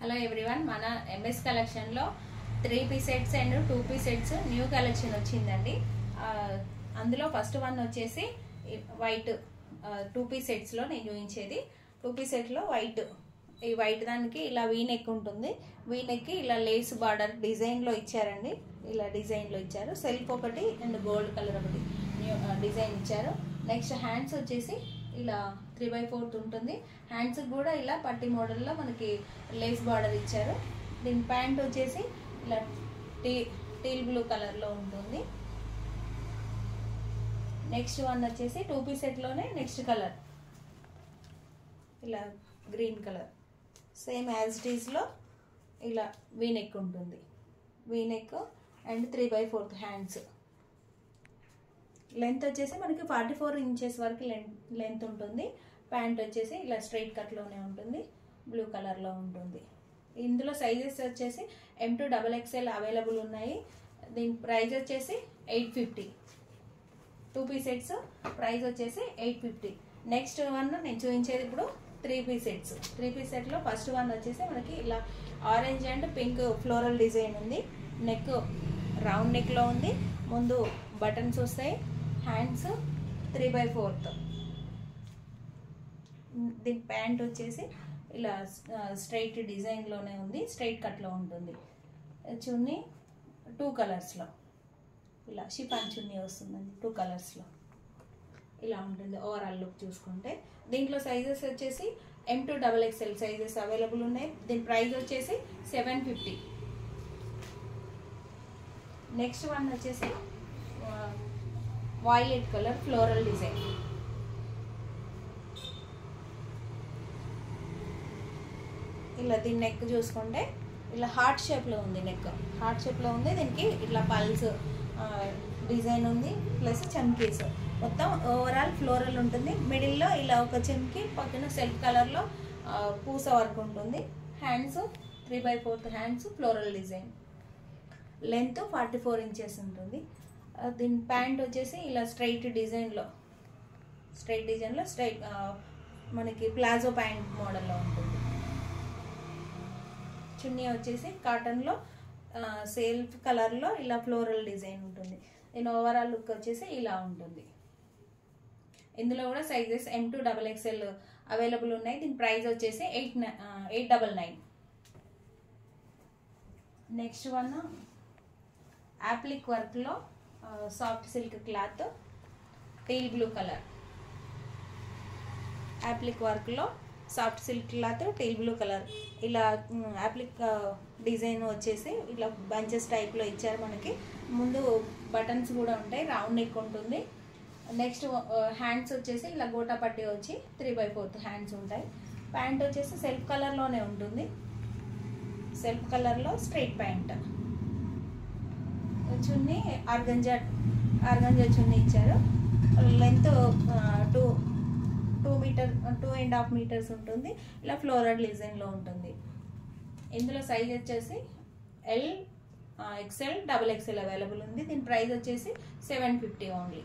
Hello everyone, మన MS కలెక్షన్లో 3 piece sets and 2 piece sets new collection వచ్చిందండి. అందులో ఫస్ట్ వన్ వచ్చేసి వైట్ 2 పీస్ సెట్స్లో నేను చూపించేది. 2 పీస్ సెట్లో ఈ వైట్ దానికి ఇలా వీ నెక్ ఉంటుంది. వీ నెక్కి ఇలా లేస్ బార్డర్ డిజైన్లో ఇచ్చారండి. ఇలా డిజైన్లో ఇచ్చారు. సెల్ఫ్ ఒకటి అండ్ గోల్డ్ కలర్ ఒకటి డిజైన్ ఇచ్చారు. నెక్స్ట్ హ్యాండ్స్ వచ్చేసి ఇలా 3/4 ఉంటుంది. హ్యాండ్స్ కూడా ఇలా పట్టి మోడల్లో మనకి లేస్ బార్డర్ ఇచ్చారు. దీని ప్యాంట్ వచ్చేసి ఇలా టీల్ బ్లూ కలర్లో ఉంటుంది. నెక్స్ట్ వన్ వచ్చేసి 2 పీస్ సెట్లోనే నెక్స్ట్ కలర్ ఇలా green colour, same as it ఈస్లో ఇలా వీ నెక్ ఉంటుంది. V neck and 3/4 hands. Length వచ్చేసి మనకి 44 ఇంచెస్ వరకు లెంత్ ఉంటుంది. ప్యాంట్ వచ్చేసి ఇలా స్ట్రైట్ కట్లోనే ఉంటుంది, బ్లూ కలర్లో ఉంటుంది. ఇందులో సైజెస్ వచ్చేసి M to XXL అవైలబుల్ ఉన్నాయి. దీని ప్రైస్ వచ్చేసి 850. 2 పీస్ సెట్స్ ప్రైస్ వచ్చేసి 850. నెక్స్ట్ వన్ నేను చూపించేది ఇప్పుడు 3 పీస్ సెట్స్. 3 పీస్ సెట్లో ఫస్ట్ వన్ వచ్చేసి మనకి ఇలా orange and pink floral design ఉంది. నెక్ రౌండ్ నెక్లో ఉంది. ముందు బటన్స్ వస్తాయి. హ్యాండ్స్ 3/4. దీని ప్యాంట్ వచ్చేసి ఇలా స్ట్రైట్ డిజైన్లోనే ఉంది, స్ట్రైట్ కట్లో ఉంటుంది. చున్నీ 2 కలర్స్లో ఇలా షిఫాన్ చున్నీ వస్తుందండి. 2 కలర్స్లో ఇలా ఉంటుంది ఓవరాల్ లుక్ చూసుకుంటే. దీంట్లో సైజెస్ వచ్చేసి M to XXL sizes available ఉన్నాయి. దీని ప్రైస్ వచ్చేసి 750. నెక్స్ట్ వన్ వచ్చేసి వైలెట్ కలర్ ఫ్లోరల్ డిజైన్. ఇలా దీని నెక్ చూసుకుంటే ఇలా హార్ట్ షేప్లో ఉంది. నెక్ హార్ట్ షేప్లో ఉంది. దీనికి ఇట్లా పల్స్ డిజైన్ ఉంది, ప్లస్ చమ్కీస్. మొత్తం ఓవరాల్ ఫ్లోరల్ ఉంటుంది. మిడిల్లో ఇలా ఒక చమ్కీ, పక్కన సెల్ఫ్ కలర్లో పూస వర్క్ ఉంటుంది. Hands 3/4 hands, floral design. Length 44 inches ఉంటుంది. దీని ప్యాంట్ వచ్చేసి ఇలా స్ట్రైట్ డిజైన్లో స్ట్రైట్ మనకి ప్లాజో ప్యాంట్ మోడల్లో ఉంటుంది. చున్నీ వచ్చేసి కాటన్లో సెల్ఫ్ కలర్లో ఇలా ఫ్లోరల్ డిజైన్ ఉంటుంది. దీని ఓవరాల్ లుక్ వచ్చేసి ఇలా ఉంటుంది. ఇందులో కూడా sizes M to XXL available ఉన్నాయి. దీని ప్రైస్ వచ్చేసి 899. నెక్స్ట్ వన్ యాప్లిక్ వర్క్లో soft silk cloth, teal blue colour. Applique వర్క్లో soft silk cloth, teal blue colour. ఇలా యాప్లిక్ డిజైన్ వచ్చేసి ఇలా బంచెస్ టైప్లో ఇచ్చారు మనకి. ముందు బటన్స్ కూడా ఉంటాయి, రౌండ్ నెక్ ఉంటుంది. నెక్స్ట్ హ్యాండ్స్ వచ్చేసి ఇలా గోటా పట్టి వచ్చి 3/4 హ్యాండ్స్ ఉంటాయి. ప్యాంట్ వచ్చేసి సెల్ఫ్ కలర్లోనే ఉంటుంది. సెల్ఫ్ కలర్లో స్ట్రైట్ ప్యాంట్. చున్నీ ఆర్గంజా చున్నీ ఇచ్చారు. లెంత్ 2.5 మీటర్స్ ఉంటుంది. ఇలా ఫ్లోరల్ డిజైన్లో ఉంటుంది. ఇందులో సైజ్ వచ్చేసి L, XL, XXL అవైలబుల్ ఉంది. దీని ప్రైస్ వచ్చేసి 750 ఓన్లీ.